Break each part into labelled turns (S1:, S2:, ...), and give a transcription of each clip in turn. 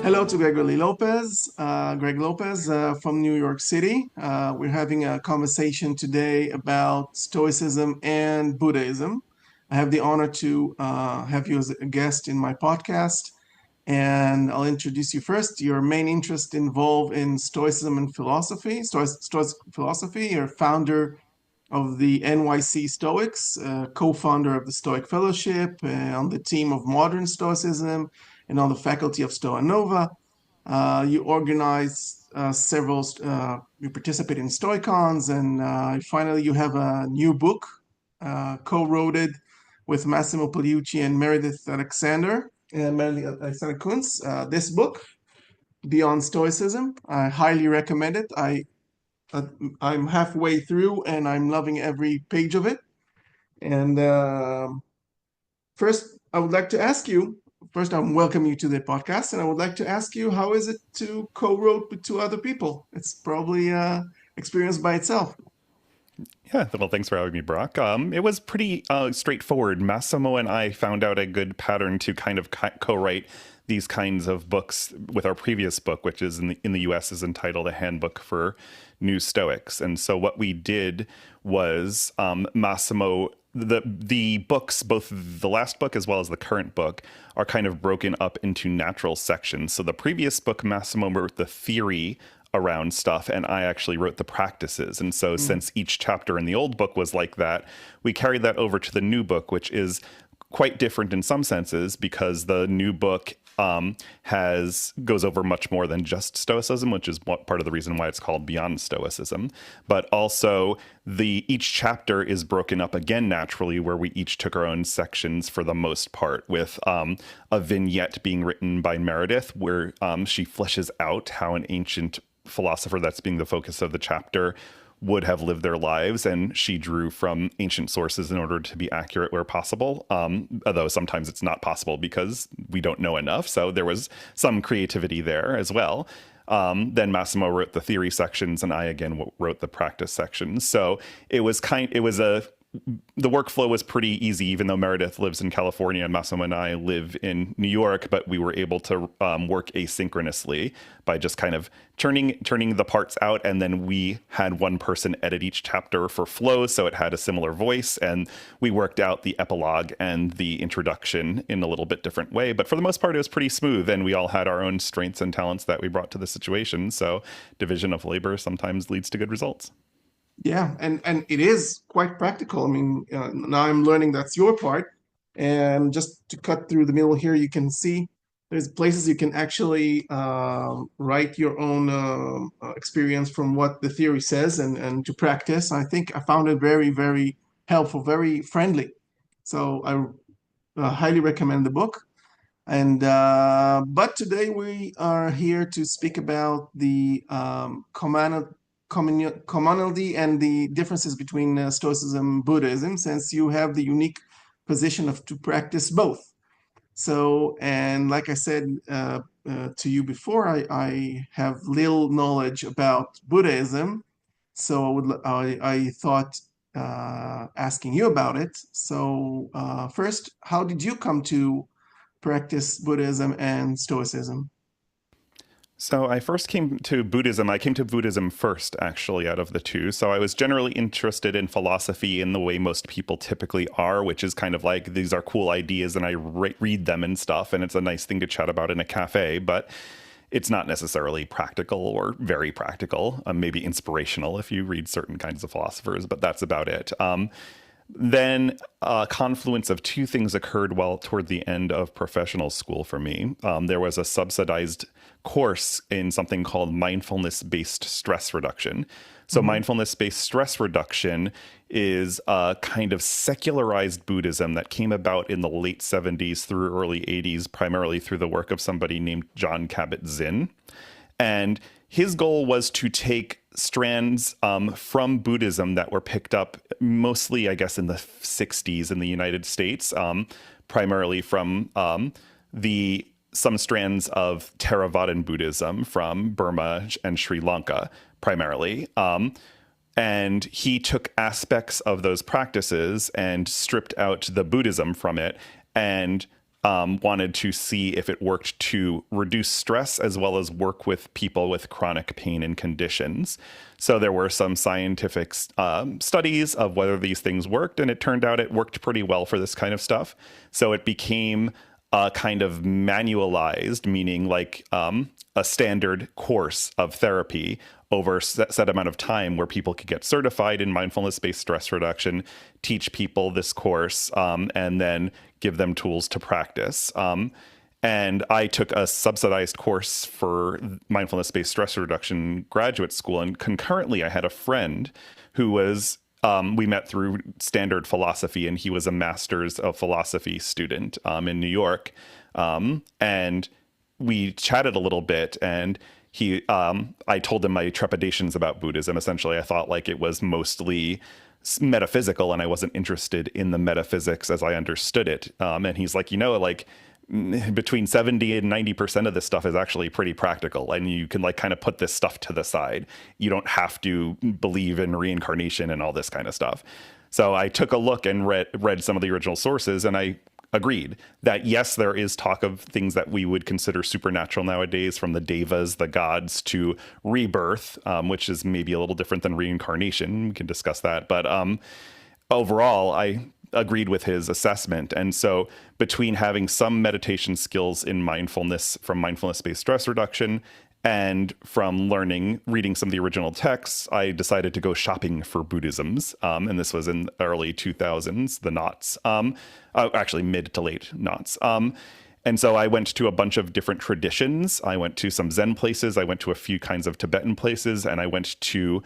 S1: Hello to Greggory Lopez, Greg Lopez from New York City. We're having a conversation today about Stoicism and Buddhism. I have the honor to have you as a guest in my podcast, and I'll introduce you first. Your main interest involved in Stoicism and philosophy. Stoic philosophy. You're founder of the NYC Stoics, co-founder of the Stoic Fellowship, on the team of Modern Stoicism, and on the faculty of Stoa Nova. You organize you participate in Stoicons, and finally you have a new book co-wrote it with Massimo Poliucci and Meredith Alexander Kuntz. This book, Beyond Stoicism, I highly recommend it. I'm halfway through and I'm loving every page of it. And first, I would like to ask you, first, I welcome you to the podcast, and I would like to ask you, how is it to co-wrote with two other people? It's probably experience by itself.
S2: Yeah, well, thanks for having me, Brock. It was pretty straightforward. Massimo and I found out a good pattern to kind of co-write these kinds of books with our previous book, which is in the US is entitled A Handbook for New Stoics. And so what we did was Massimo, the books, both the last book as well as the current book, are kind of broken up into natural sections. So the previous book, Massimo wrote the theory around stuff, and I actually wrote the practices. And so since each chapter in the old book was like that, we carried that over to the new book, which is quite different in some senses because the new book goes over much more than just Stoicism, which is part of the reason why it's called Beyond Stoicism. But also each chapter is broken up again naturally, where we each took our own sections for the most part, with a vignette being written by Meredith, where she fleshes out how an ancient philosopher that's being the focus of the chapter would have lived their lives, and she drew from ancient sources in order to be accurate where possible, although sometimes it's not possible because we don't know enough, so there was some creativity there as well. Then Massimo wrote the theory sections, and I again wrote the practice sections. So the workflow was pretty easy, even though Meredith lives in California and Massimo and I live in New York, but we were able to work asynchronously by just kind of turning the parts out. And then we had one person edit each chapter for flow, so it had a similar voice. And we worked out the epilogue and the introduction in a little bit different way. But for the most part, it was pretty smooth. And we all had our own strengths and talents that we brought to the situation. So division of labor sometimes leads to good results.
S1: Yeah, and it is quite practical. I mean, now I'm learning that's your part. And just to cut through the middle here, you can see there's places you can actually write your own experience from what the theory says and to practice. I think I found it very, very helpful, very friendly. So I highly recommend the book. And but today we are here to speak about the commonality and the differences between Stoicism and Buddhism, since you have the unique position to practice both. So, and like I said to you before, I have little knowledge about Buddhism, so I thought asking you about it. So first, how did you come to practice Buddhism and Stoicism?
S2: So I first came to Buddhism. I came to Buddhism first, actually, out of the two. So I was generally interested in philosophy in the way most people typically are, which is kind of like, these are cool ideas and I read them and stuff, and it's a nice thing to chat about in a cafe, but it's not necessarily practical or very practical, maybe inspirational if you read certain kinds of philosophers, but that's about it. Then a confluence of two things occurred toward the end of professional school for me. There was a subsidized course in something called mindfulness-based stress reduction. So mindfulness-based stress reduction is a kind of secularized Buddhism that came about in the late 70s through early 80s, primarily through the work of somebody named Jon Kabat-Zinn. And his goal was to take strands from Buddhism that were picked up mostly, I guess, in the 60s in the United States, primarily from some strands of Theravadan Buddhism from Burma and Sri Lanka, primarily. And he took aspects of those practices and stripped out the Buddhism from it and wanted to see if it worked to reduce stress as well as work with people with chronic pain and conditions. So there were some scientific studies of whether these things worked, and it turned out it worked pretty well for this kind of stuff. So it became a kind of manualized, meaning like a standard course of therapy over a set amount of time where people could get certified in mindfulness-based stress reduction, teach people this course, and then give them tools to practice. And I took a subsidized course for mindfulness-based stress reduction in graduate school. And concurrently, I had a friend who was, we met through standard philosophy, and he was a master's of philosophy student in New York. And we chatted a little bit, and I told him my trepidations about Buddhism. Essentially, I thought like it was mostly metaphysical, and I wasn't interested in the metaphysics as I understood it. And he's like, like between 70 and 90% of this stuff is actually pretty practical, and you can like kind of put this stuff to the side. You don't have to believe in reincarnation and all this kind of stuff. So I took a look and read some of the original sources, and I agreed that yes, there is talk of things that we would consider supernatural nowadays, from the devas, the gods, to rebirth, which is maybe a little different than reincarnation. We can discuss that. But overall, I agreed with his assessment. And so between having some meditation skills in mindfulness from mindfulness-based stress reduction and from reading some of the original texts, I decided to go shopping for Buddhisms. And this was in the early 2000s, the knots, actually mid to late knots. And so I went to a bunch of different traditions. I went to some Zen places. I went to a few kinds of Tibetan places, and I went to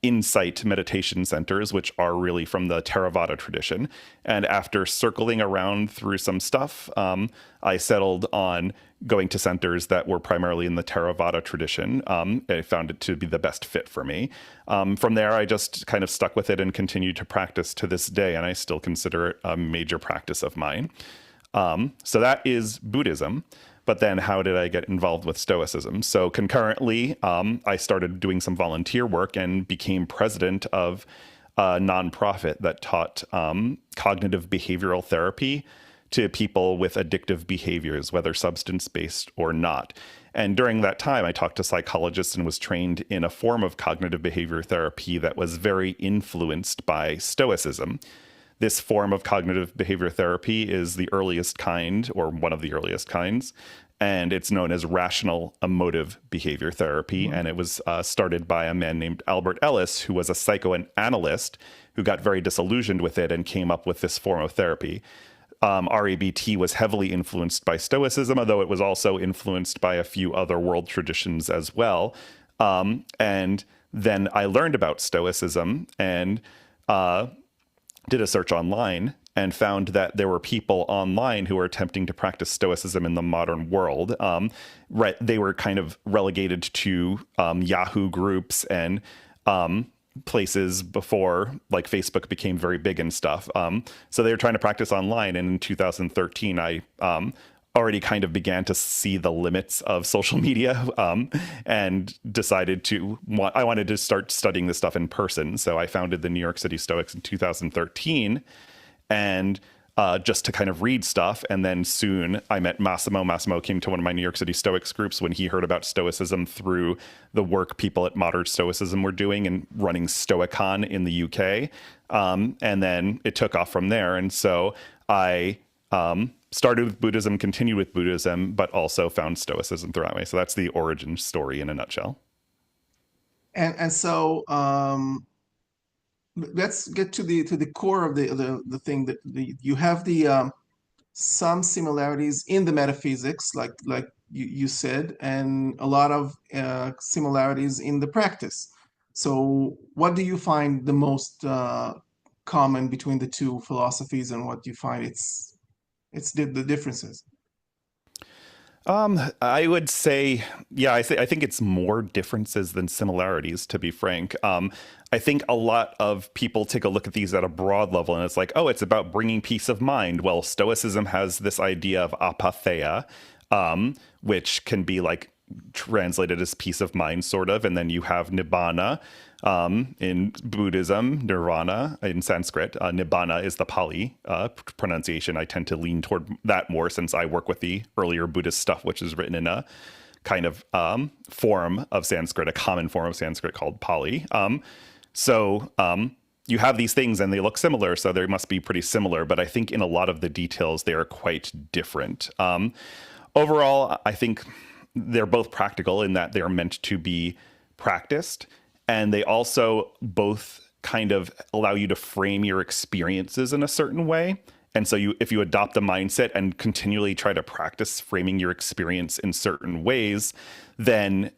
S2: insight meditation centers, which are really from the Theravada tradition. And after circling around through some stuff, I settled on going to centers that were primarily in the Theravada tradition. I found it to be the best fit for me. From there, I just kind of stuck with it and continued to practice to this day, and I still consider it a major practice of mine. So that is Buddhism. But then how did I get involved with Stoicism? So concurrently, I started doing some volunteer work and became president of a nonprofit that taught cognitive behavioral therapy to people with addictive behaviors, whether substance-based or not. And during that time, I talked to psychologists and was trained in a form of cognitive behavior therapy that was very influenced by Stoicism. This form of cognitive behavior therapy is the earliest kind, or one of the earliest kinds, and it's known as rational emotive behavior therapy. Mm-hmm. And it was started by a man named Albert Ellis, who was a psychoanalyst who got very disillusioned with it and came up with this form of therapy. REBT was heavily influenced by Stoicism, although it was also influenced by a few other world traditions as well. And then I learned about Stoicism and did a search online and found that there were people online who were attempting to practice Stoicism in the modern world. They were kind of relegated to Yahoo groups and places before like Facebook became very big and stuff. So they were trying to practice online. And in 2013, I already kind of began to see the limits of social media and decided I wanted to start studying this stuff in person. So I founded the New York City Stoics in 2013 and just to kind of read stuff. And then soon I met Massimo. Massimo came to one of my New York City Stoics groups when he heard about Stoicism through the work people at Modern Stoicism were doing and running Stoicon in the UK. And then it took off from there. And so I started with Buddhism, continued with Buddhism, but also found Stoicism throughout me. So that's the origin story in a nutshell.
S1: And so let's get to the core of the thing that you have some similarities in the metaphysics, like you said, and a lot of similarities in the practice. So what do you find the most common between the two philosophies, and what do you find it's the differences?
S2: I would say, yeah, I think it's more differences than similarities, to be frank. I think a lot of people take a look at these at a broad level and it's like, oh, it's about bringing peace of mind. Well, Stoicism has this idea of apatheia, which can be like translated as peace of mind, sort of. And then you have nibbana in Buddhism, nirvana in Sanskrit. Nibbana is the Pali pronunciation. I tend to lean toward that more since I work with the earlier Buddhist stuff, which is written in a kind of form of Sanskrit, a common form of Sanskrit called Pali. You have these things and they look similar, so they must be pretty similar. But I think in a lot of the details, they are quite different. Overall, I think they're both practical in that they're meant to be practiced. And they also both kind of allow you to frame your experiences in a certain way. And so if you adopt the mindset and continually try to practice framing your experience in certain ways, then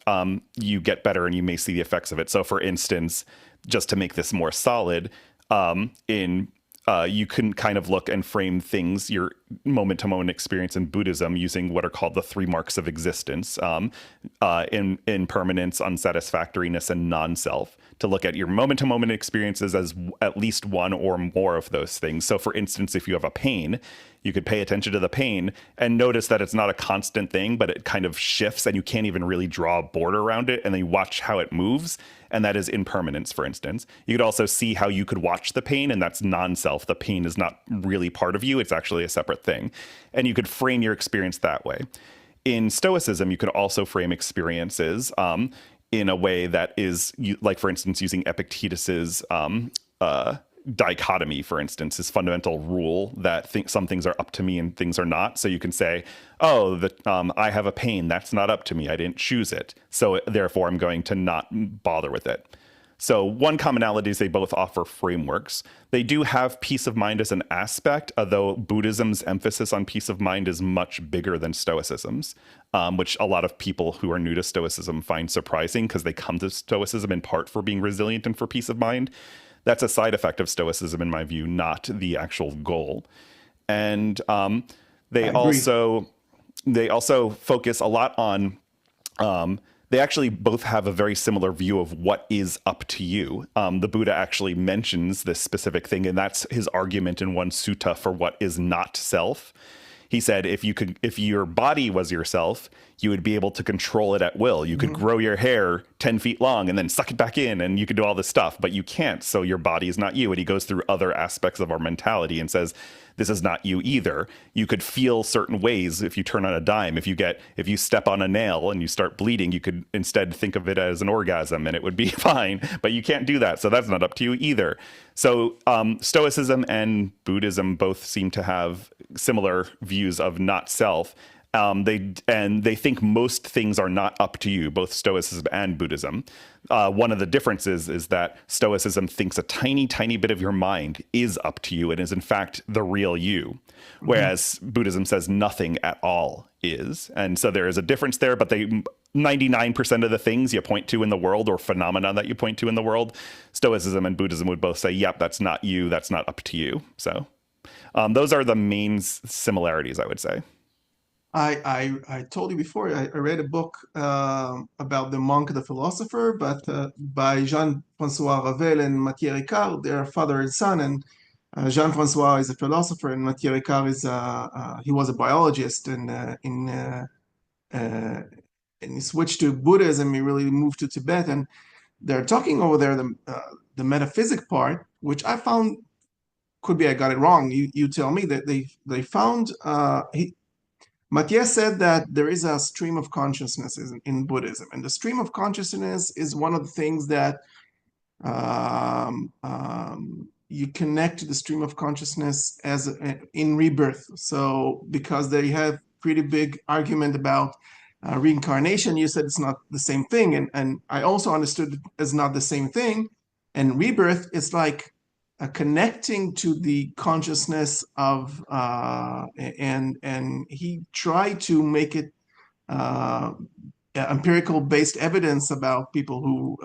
S2: you get better and you may see the effects of it. So for instance, just to make this more solid, you can kind of look and frame things, your moment-to-moment experience in Buddhism, using what are called the 3 marks of existence, impermanence, unsatisfactoriness, and non-self, to look at your moment-to-moment experiences as at least one or more of those things. So for instance, if you have a pain, you could pay attention to the pain and notice that it's not a constant thing, but it kind of shifts and you can't even really draw a border around it. And then you watch how it moves. And that is impermanence, for instance. You could also see how you could watch the pain, and that's non-self. The pain is not really part of you. It's actually a separate thing. And you could frame your experience that way. In Stoicism, you could also frame experiences in a way that is, like, for instance, using Epictetus's dichotomy, for instance, his fundamental rule that some things are up to me and things are not. So you can say, oh, I have a pain. That's not up to me. I didn't choose it. So therefore, I'm going to not bother with it. So one commonality is they both offer frameworks. They do have peace of mind as an aspect, although Buddhism's emphasis on peace of mind is much bigger than Stoicism's, which a lot of people who are new to Stoicism find surprising because they come to Stoicism in part for being resilient and for peace of mind. That's a side effect of Stoicism, in my view, not the actual goal. And they also focus a lot on, they actually both have a very similar view of what is up to you. The Buddha actually mentions this specific thing, and that's his argument in one sutta for what is not self. He said, if your body was yourself, you would be able to control it at will. You could grow your hair 10 feet long and then suck it back in, and you could do all this stuff, but you can't. So your body is not you. And he goes through other aspects of our mentality and says, this is not you either. You could feel certain ways if you turn on a dime. If you step on a nail and you start bleeding, you could instead think of it as an orgasm and it would be fine, but you can't do that. So that's not up to you either. So Stoicism and Buddhism both seem to have similar views of not self. They think most things are not up to you, both Stoicism and Buddhism. One of the differences is that Stoicism thinks a tiny, tiny bit of your mind is up to you and is in fact the real you, whereas Buddhism says nothing at all is. And so there is a difference there, but 99% of the things you point to in the world or phenomena that you point to in the world, Stoicism and Buddhism would both say, yep, that's not you, that's not up to you. So those are the main similarities, I would say.
S1: I told you before, I read a book about the monk and the philosopher, but by Jean-François Ravel and Mathieu Ricard. They're father and son, and Jean-François is a philosopher, and Mathieu Ricard is he was a biologist, and he switched to Buddhism. He really moved to Tibet, and they're talking over there the metaphysic part, which I found could be I got it wrong. You tell me that they found Mathieu said that there is a stream of consciousness in Buddhism, and the stream of consciousness is one of the things that you connect to the stream of consciousness as in rebirth. So because they have pretty big argument about reincarnation, you said it's not the same thing, and I also understood it as not the same thing. And rebirth is like connecting to the consciousness of and he tried to make it empirical based evidence about people who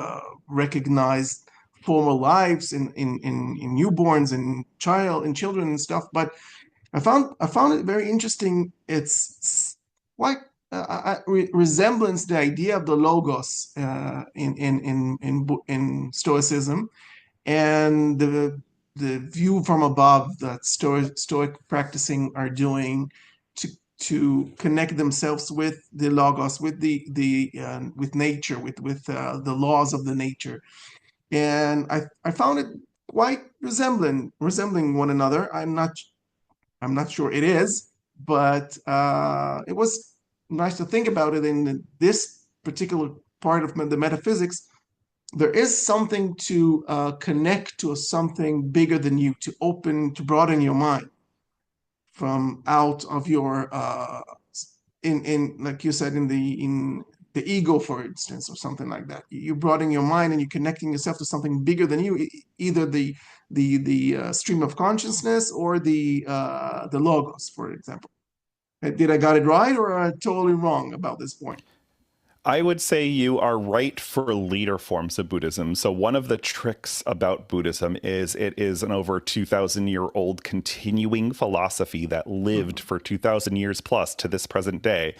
S1: recognize former lives in newborns and children and stuff. But I found it very interesting. It's like resemblance the idea of the logos in Stoicism, and the view from above that Stoic practicing are doing to to connect themselves with the logos, with with nature, with the laws of the nature. And I found it quite resembling one another. I'm not sure it is, but it was nice to think about it in this particular part of the metaphysics. There is something to connect to something bigger than you, to broaden your mind from out of your in like you said, in the ego, for instance, or something like that. You broaden your mind and you're connecting yourself to something bigger than you, either the stream of consciousness or the logos, for example. Did I got it right, or am I totally wrong about this point?
S2: I would say you are right for later forms of Buddhism. So one of the tricks about Buddhism is it is an over 2,000-year-old continuing philosophy that lived for 2,000 years plus to this present day.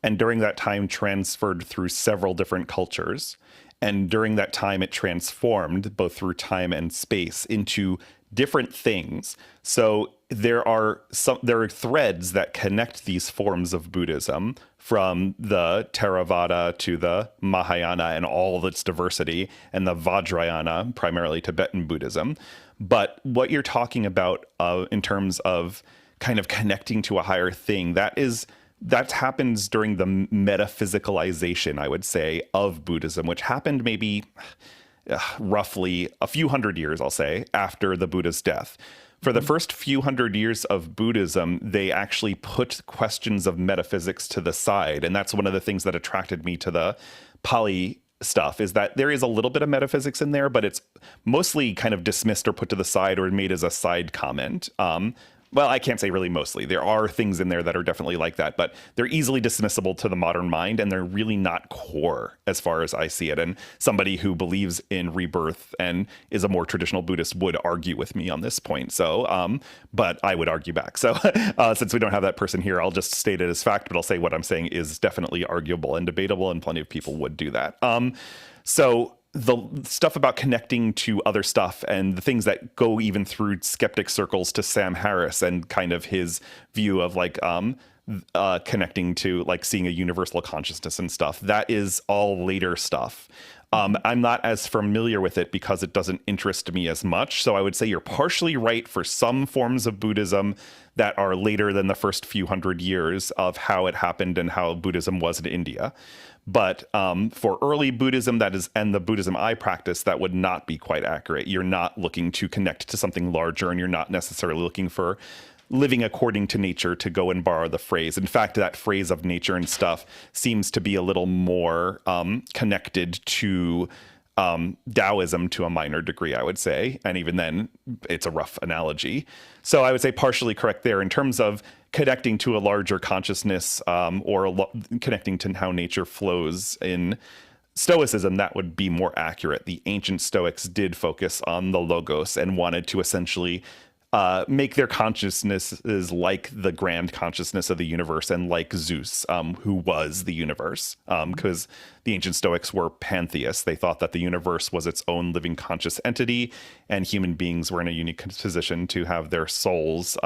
S2: And during that time transferred through several different cultures. And during that time, it transformed both through time and space into different things. So there are threads that connect these forms of Buddhism, from the Theravada to the Mahayana and all of its diversity, and the Vajrayana, primarily Tibetan Buddhism. But what you're talking about in terms of kind of connecting to a higher thing, that happens during the metaphysicalization, I would say, of Buddhism, which happened maybe roughly a few hundred years, I'll say, after the Buddha's death. For the first few hundred years of Buddhism, they actually put questions of metaphysics to the side. And that's one of the things that attracted me to the Pali stuff, is that there is a little bit of metaphysics in there, but it's mostly kind of dismissed or put to the side or made as a side comment. Well, I can't say really mostly. There are things in there that are definitely like that, but they're easily dismissible to the modern mind, and they're really not core as far as I see it. And somebody who believes in rebirth and is a more traditional Buddhist would argue with me on this point. So, but I would argue back. So since we don't have that person here, I'll just state it as fact, but I'll say what I'm saying is definitely arguable and debatable, and plenty of people would do that. So the stuff about connecting to other stuff and the things that go even through skeptic circles to Sam Harris and kind of his view of like connecting to like seeing a universal consciousness and stuff, that is all later stuff. I'm not as familiar with it because it doesn't interest me as much. So I would say you're partially right for some forms of Buddhism that are later than the first few hundred years of how it happened and how Buddhism was in India. But for early Buddhism, and the Buddhism I practice, that would not be quite accurate. You're not looking to connect to something larger, and you're not necessarily looking for living according to nature, to go and borrow the phrase. In fact, that phrase of nature and stuff seems to be a little more connected to Taoism to a minor degree, I would say. And even then, it's a rough analogy. So I would say partially correct there in terms of connecting to a larger consciousness, or connecting to how nature flows in Stoicism. That would be more accurate. The ancient Stoics did focus on the logos and wanted to essentially make their consciousnesses like the grand consciousness of the universe, and like Zeus, who was the universe, because the ancient Stoics were pantheists. They thought that the universe was its own living conscious entity, and human beings were in a unique position to have their souls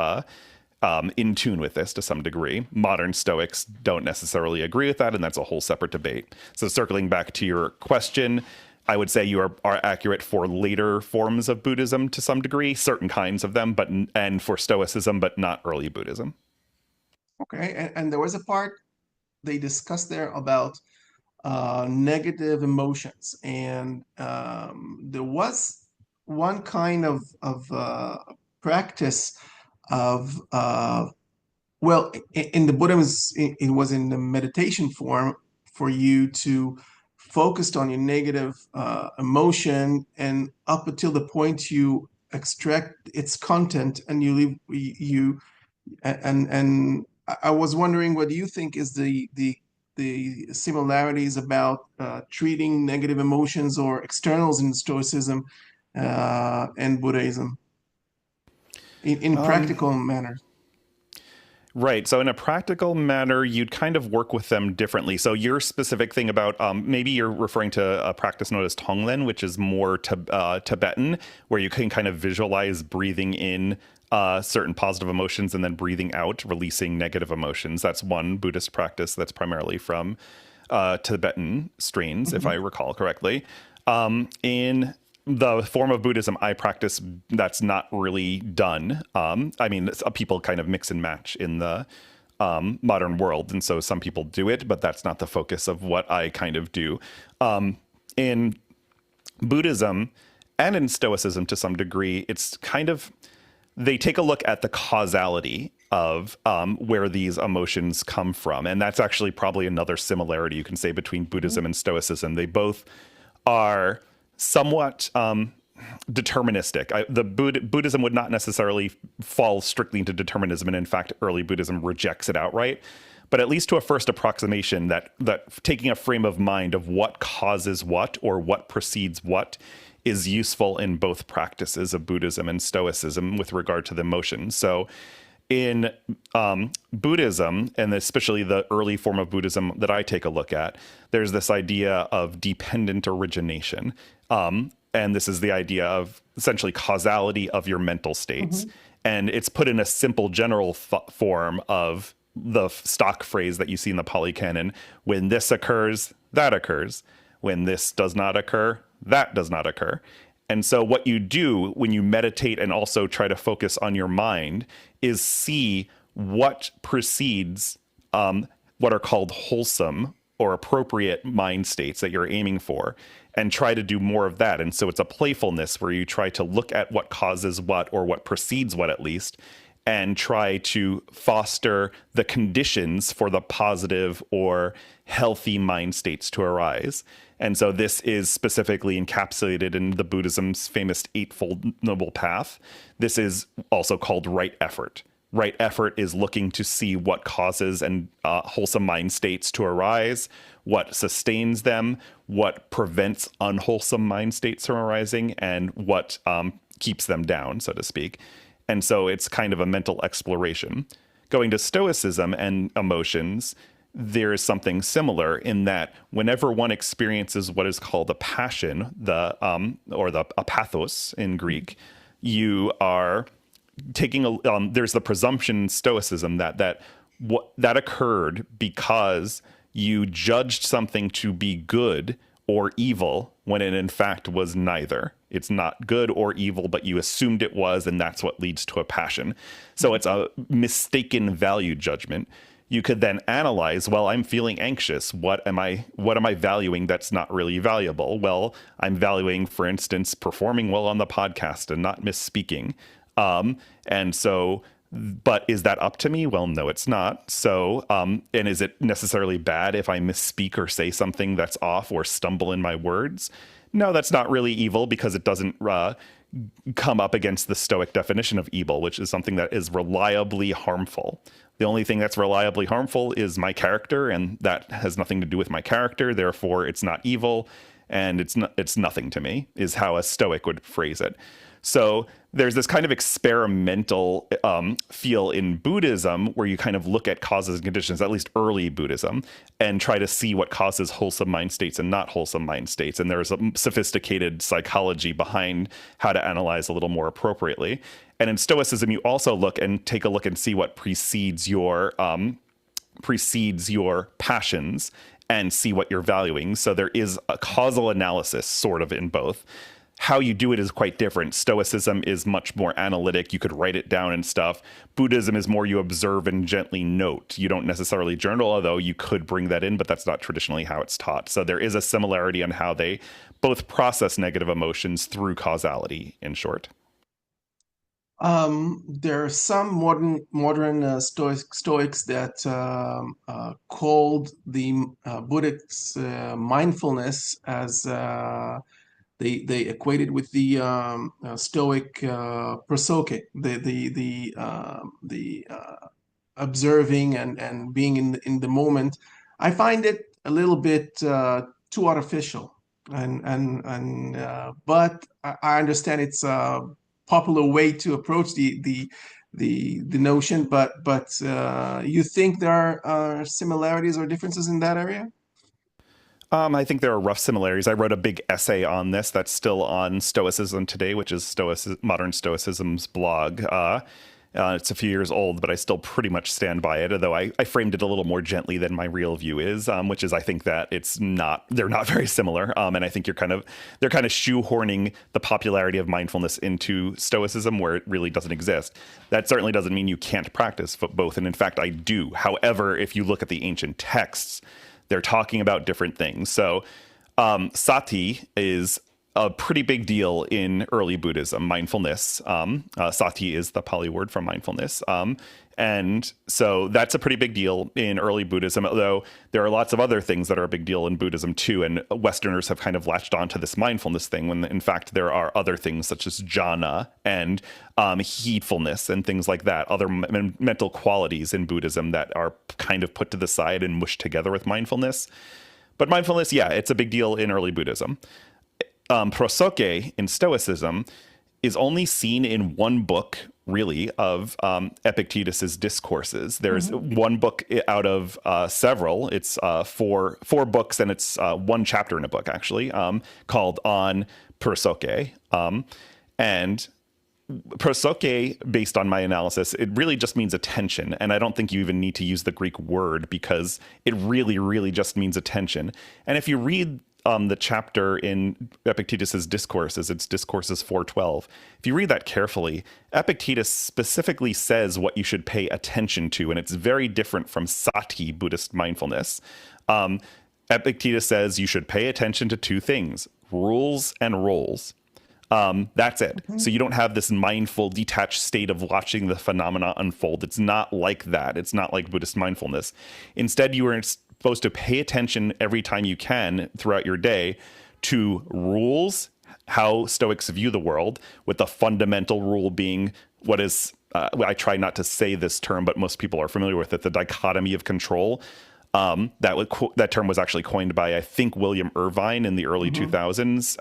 S2: in tune with this to some degree. Modern Stoics don't necessarily agree with that, and that's a whole separate debate. So circling back to your question, I would say you are accurate for later forms of Buddhism to some degree, certain kinds of them, and for Stoicism, but not early Buddhism.
S1: Okay, and there was a part they discussed there about negative emotions, and there was one kind of practice of well, in the Buddhism, it was in the meditation form for you to focused on your negative emotion, and up until the point you extract its content and you leave and I was wondering, what do you think is the similarities about treating negative emotions or externals in Stoicism and Buddhism in practical manner?
S2: Right. So in a practical manner, you'd kind of work with them differently. So your specific thing about maybe you're referring to a practice known as Tonglen, which is more Tibetan, where you can kind of visualize breathing in certain positive emotions and then breathing out, releasing negative emotions. That's one Buddhist practice that's primarily from Tibetan strains, if I recall correctly. In the form of Buddhism I practice, that's not really done. I mean, people kind of mix and match in the modern world. And so some people do it, but that's not the focus of what I kind of do. In Buddhism and in Stoicism to some degree, it's kind of, they take a look at the causality of where these emotions come from. And that's actually probably another similarity you can say between Buddhism and Stoicism. They both are somewhat deterministic. Buddhism would not necessarily fall strictly into determinism, and in fact, early Buddhism rejects it outright. But at least to a first approximation, that taking a frame of mind of what causes what or what precedes what is useful in both practices of Buddhism and Stoicism with regard to the emotions. So in Buddhism, and especially the early form of Buddhism that I take a look at, there's this idea of dependent origination. And this is the idea of essentially causality of your mental states. And it's put in a simple general form of the stock phrase that you see in the Pali Canon: when this occurs, that occurs. When this does not occur, that does not occur. And so what you do when you meditate and also try to focus on your mind is see what precedes what are called wholesome or appropriate mind states that you're aiming for, and try to do more of that. And so it's a playfulness where you try to look at what causes what, or what precedes what at least, and try to foster the conditions for the positive or healthy mind states to arise. And so this is specifically encapsulated in the Buddhism's famous Eightfold Noble Path. This is also called right effort. Right effort is looking to see what causes and wholesome mind states to arise, what sustains them, what prevents unwholesome mind states from arising, and what keeps them down, so to speak. And so it's kind of a mental exploration. Going to Stoicism and emotions, there is something similar in that whenever one experiences what is called a passion, or the apathos in Greek, you are taking there's the presumption in Stoicism that occurred because you judged something to be good or evil when it in fact was neither. It's not good or evil, but you assumed it was, and that's what leads to a passion. So it's a mistaken value judgment. You could then analyze, well, I'm feeling anxious. What am I valuing that's not really valuable? Well, I'm valuing, for instance, performing well on the podcast and not misspeaking. And so, but is that up to me? Well, no, it's not. So, and is it necessarily bad if I misspeak or say something that's off or stumble in my words? No, that's not really evil, because it doesn't come up against the Stoic definition of evil, which is something that is reliably harmful. The only thing that's reliably harmful is my character, and that has nothing to do with my character. Therefore, it's not evil, and it's nothing to me, is how a Stoic would phrase it. So there's this kind of experimental feel in Buddhism where you kind of look at causes and conditions, at least early Buddhism, and try to see what causes wholesome mind states and not wholesome mind states. And there's a sophisticated psychology behind how to analyze a little more appropriately. And in Stoicism, you also take a look and see what precedes your passions and see what you're valuing. So there is a causal analysis sort of in both. How you do it is quite different. Stoicism is much more analytic. You could write it down and stuff. Buddhism is more you observe and gently note. You don't necessarily journal, although you could bring that in, but that's not traditionally how it's taught. So there is a similarity on how they both process negative emotions through causality, in short.
S1: There are some modern Stoics that called the Buddhist mindfulness as they equated with the Stoic prosoke, the observing and being in the moment. I find it a little bit too artificial, but I understand it's a popular way to approach the notion. But you think there are similarities or differences in that area?
S2: I think there are rough similarities. I wrote a big essay on this that's still on Stoicism Today, which is Modern Stoicism's blog. It's a few years old, but I still pretty much stand by it, although I framed it a little more gently than my real view is, which is I think that they're not very similar. And I think they're kind of shoehorning the popularity of mindfulness into Stoicism where it really doesn't exist. That certainly doesn't mean you can't practice both. And in fact, I do. However, if you look at the ancient texts, they're talking about different things. So sati is a pretty big deal in early Buddhism, mindfulness. Sati is the Pali word for mindfulness. And so that's a pretty big deal in early Buddhism, although there are lots of other things that are a big deal in Buddhism too. And Westerners have kind of latched onto this mindfulness thing when in fact there are other things such as jhana and heedfulness and things like that, other mental qualities in Buddhism that are kind of put to the side and mushed together with mindfulness. But mindfulness, yeah, it's a big deal in early Buddhism. Prosoke in Stoicism is only seen in one book, really, of Epictetus's discourses. There's one book out of several. It's four books, and it's one chapter in a book, actually, called On Prosoke. And prosoke, based on my analysis, it really just means attention. And I don't think you even need to use the Greek word because it really, really just means attention. And if you read the chapter in Epictetus's Discourses, it's Discourses 4:12. If you read that carefully, Epictetus specifically says what you should pay attention to, and it's very different from sati, Buddhist mindfulness. Epictetus says you should pay attention to two things: rules and roles. That's it. So you don't have this mindful, detached state of watching the phenomena unfold. It's not like that. It's not like Buddhist mindfulness. Instead, you are supposed to pay attention every time you can throughout your day to rules, how Stoics view the world, with the fundamental rule being what is, I try not to say this term, but most people are familiar with it, the dichotomy of control. That term was actually coined by, I think, William Irvine in the early 2000s.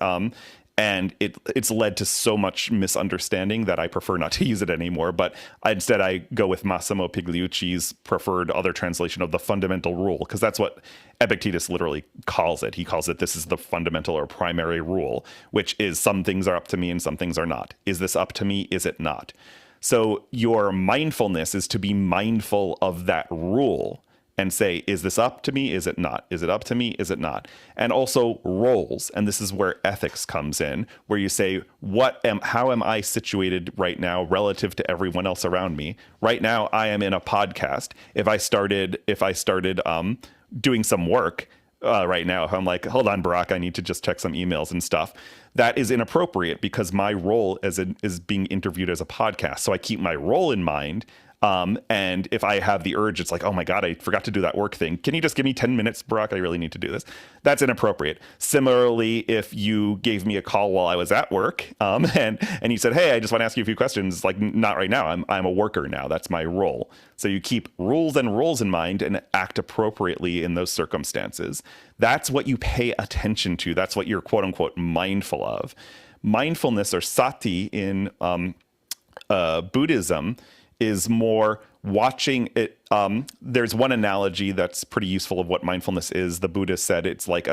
S2: And it's led to so much misunderstanding that I prefer not to use it anymore. But instead, I go with Massimo Pigliucci's preferred other translation of the fundamental rule, because that's what Epictetus literally calls it. He calls it, this is the fundamental or primary rule, which is some things are up to me and some things are not. Is this up to me? Is it not? So your mindfulness is to be mindful of that rule and say, is this up to me? Is it not? Is it up to me? Is it not? And also roles. And this is where ethics comes in, where you say, how am I situated right now relative to everyone else around me? Right now, I am in a podcast. If I started doing some work right now, if I'm like, hold on, Barack, I need to just check some emails and stuff, that is inappropriate because my role is being interviewed as a podcast. So I keep my role in mind. And if I have the urge, it's like, oh my God, I forgot to do that work thing. Can you just give me 10 minutes, Barack? I really need to do this. That's inappropriate. Similarly, if you gave me a call while I was at work, and you said, hey, I just want to ask you a few questions, like, not right now. I'm a worker now. That's my role. So you keep rules and roles in mind and act appropriately in those circumstances. That's what you pay attention to. That's what you're quote unquote mindful of. Mindfulness, or sati in Buddhism, is more watching it. There's one analogy that's pretty useful of what mindfulness is. The Buddha said it's like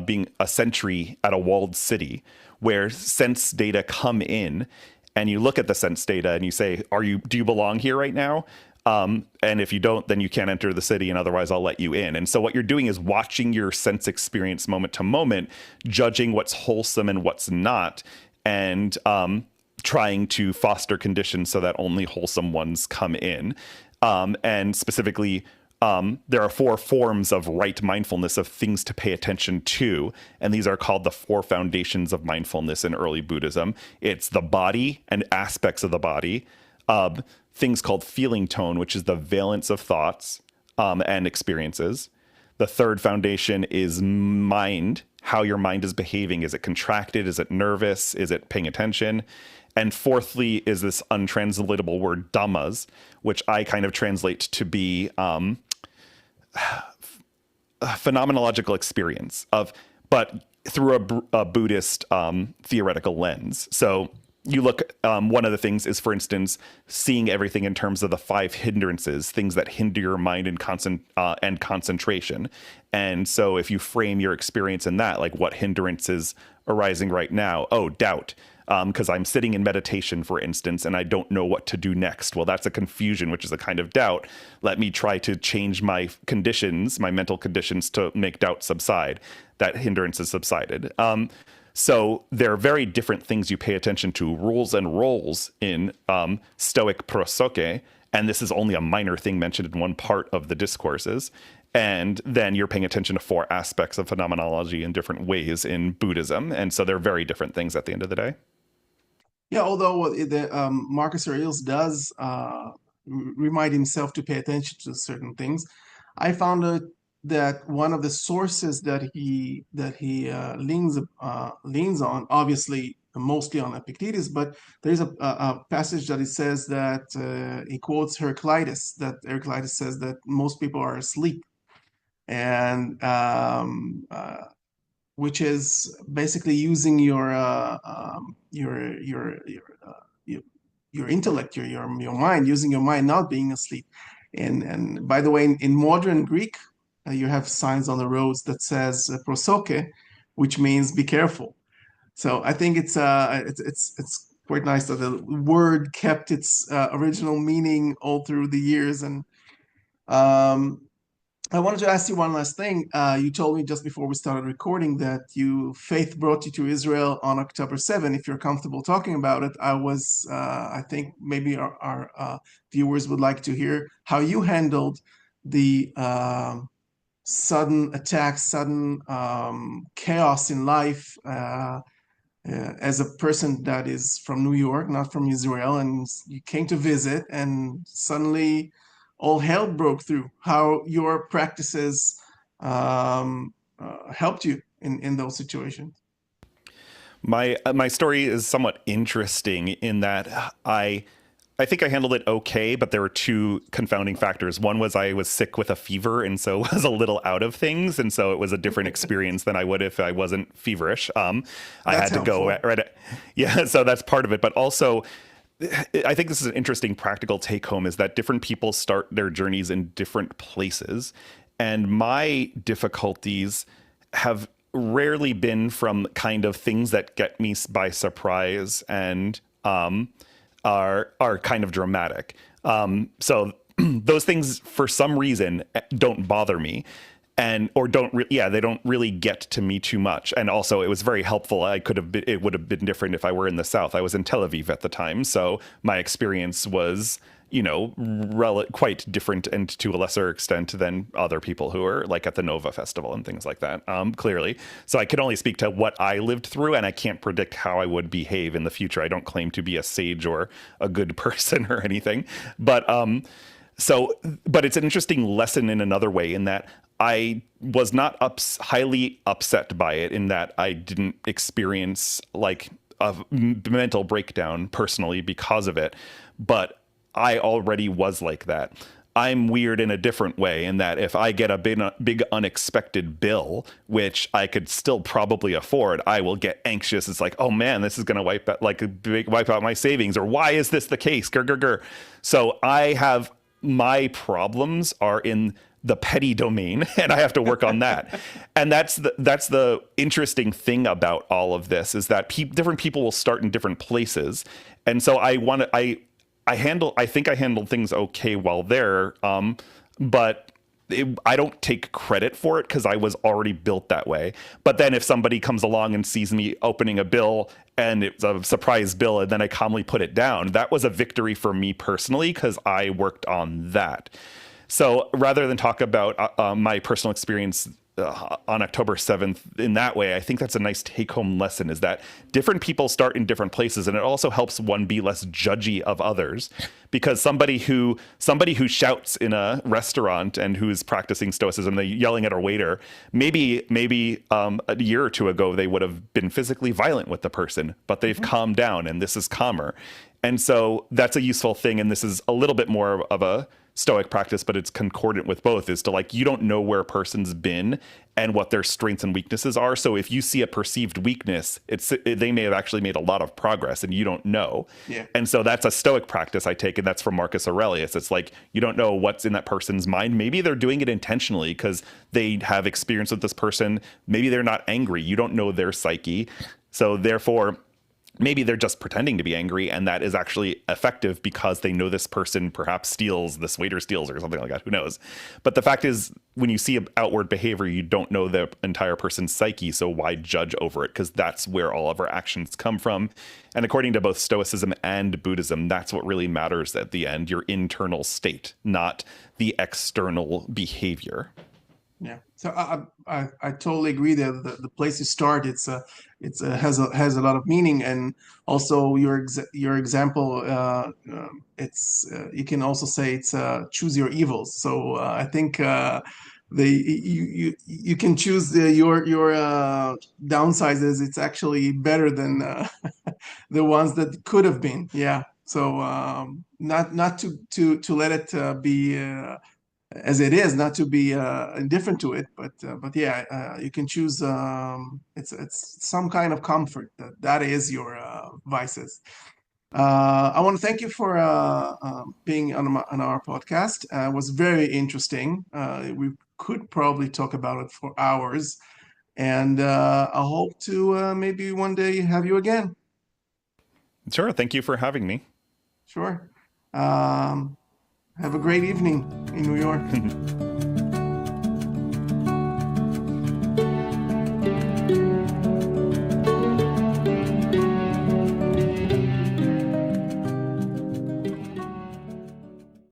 S2: being a sentry at a walled city where sense data come in, and you look at the sense data and you say, do you belong here right now? And if you don't, then you can't enter the city, and otherwise I'll let you in. And so what you're doing is watching your sense experience moment to moment, judging what's wholesome and what's not, and trying to foster conditions so that only wholesome ones come in. And specifically, there are 4 forms of right mindfulness, of things to pay attention to. And these are called the 4 foundations of mindfulness in early Buddhism. It's the body and aspects of the body, things called feeling tone, which is the valence of thoughts and experiences. The third foundation is mind, how your mind is behaving. Is it contracted? Is it nervous? Is it paying attention? And fourthly is this untranslatable word dhammas, which I kind of translate to be a phenomenological experience but through a Buddhist theoretical lens. So you look, one of the things is, for instance, seeing everything in terms of the 5 hindrances, things that hinder your mind and concentration. And so if you frame your experience in that, like what hindrance is arising right now? Oh, doubt. Because I'm sitting in meditation, for instance, and I don't know what to do next. Well, that's a confusion, which is a kind of doubt. Let me try to change my conditions, my mental conditions, to make doubt subside. That hindrance has subsided. So there are very different things you pay attention to, rules and roles in Stoic prosoke, and this is only a minor thing mentioned in one part of the discourses. And then you're paying attention to 4 aspects of phenomenology in different ways in Buddhism. And so they're very different things at the end of the day.
S1: Yeah, although Marcus Aurelius does remind himself to pay attention to certain things, I found that one of the sources that he leans on, obviously mostly on Epictetus, but there's a passage that it says that he quotes Heraclitus, that Heraclitus says that most people are asleep, and which is basically using your intellect, your mind, using your mind, not being asleep. And by the way, in modern Greek, you have signs on the roads that says prosoke, which means be careful. So I think it's quite nice that the word kept its original meaning all through the years. And I wanted to ask you one last thing. You told me just before we started recording that faith brought you to Israel on October 7. If you're comfortable talking about it, I think maybe our viewers would like to hear how you handled the sudden attacks, sudden chaos in life as a person that is from New York, not from Israel, and you came to visit, and suddenly all hell broke through. How your practices helped you in those situations?
S2: My story is somewhat interesting in that I think I handled it okay, but there were 2 confounding factors. One was I was sick with a fever, and so was a little out of things, and so it was a different experience than I would if I wasn't feverish. I had to go yeah, so that's part of it. But also, I think this is an interesting practical take home, is that different people start their journeys in different places, and my difficulties have rarely been from kind of things that get me by surprise and are kind of dramatic. So those things, for some reason, don't bother me, or they don't really get to me too much. And also, it was very helpful. It would have been different if I were in the South. I was in Tel Aviv at the time, so my experience was, quite different, and to a lesser extent than other people who are like at the Nova Festival and things like that, clearly. So I can only speak to what I lived through, and I can't predict how I would behave in the future. I don't claim to be a sage or a good person or anything. But it's an interesting lesson in another way, in that I was not highly upset by it, in that I didn't experience like a mental breakdown personally because of it. But I already was like that. I'm weird in a different way, in that if I get a big unexpected bill, which I could still probably afford, I will get anxious. It's like, oh man, this is going to wipe out my savings, or why is this the case? Grr. So my problems are in the petty domain, and I have to work on that. And that's the interesting thing about all of this, is that different people will start in different places. And so I think I handled things okay while there, but I don't take credit for it, because I was already built that way. But then if somebody comes along and sees me opening a bill and it's a surprise bill, and then I calmly put it down, that was a victory for me personally, because I worked on that. So rather than talk about my personal experience on October 7th in that way, I think that's a nice take-home lesson, is that different people start in different places, and it also helps one be less judgy of others, because somebody who shouts in a restaurant and who's practicing stoicism, they're yelling at a waiter, maybe a year or 2 ago they would have been physically violent with the person, but they've calmed down, and this is calmer. And so that's a useful thing, and this is a little bit more of a Stoic practice, but it's concordant with both, is to like, you don't know where a person's been and what their strengths and weaknesses are. So if you see a perceived weakness, they may have actually made a lot of progress and you don't know.
S1: Yeah.
S2: And so that's a Stoic practice I take, and that's from Marcus Aurelius. It's like, you don't know what's in that person's mind. Maybe they're doing it intentionally because they have experience with this person. Maybe they're not angry. You don't know their psyche. So therefore, maybe they're just pretending to be angry, and that is actually effective because they know this person perhaps steals, this waiter steals or something like that. Who knows? But the fact is, when you see outward behavior, you don't know the entire person's psyche. So why judge over it? Because that's where all of our actions come from. And according to both Stoicism and Buddhism, that's what really matters at the end, your internal state, not the external behavior.
S1: Yeah, so I totally agree that the place you start, has a lot of meaning, and also your example, you can also say it's choose your evils. So I think you can choose your downsides. It's actually better than the ones that could have been. Yeah, so not to let it be. As it is, not to be indifferent to it, but yeah, you can choose. It's some kind of comfort that is your vices. I want to thank you for being on our podcast. It was very interesting. We could probably talk about it for hours, and I hope to maybe one day have you again.
S2: Sure. Thank you for having me.
S1: Sure. Have a great evening in New York.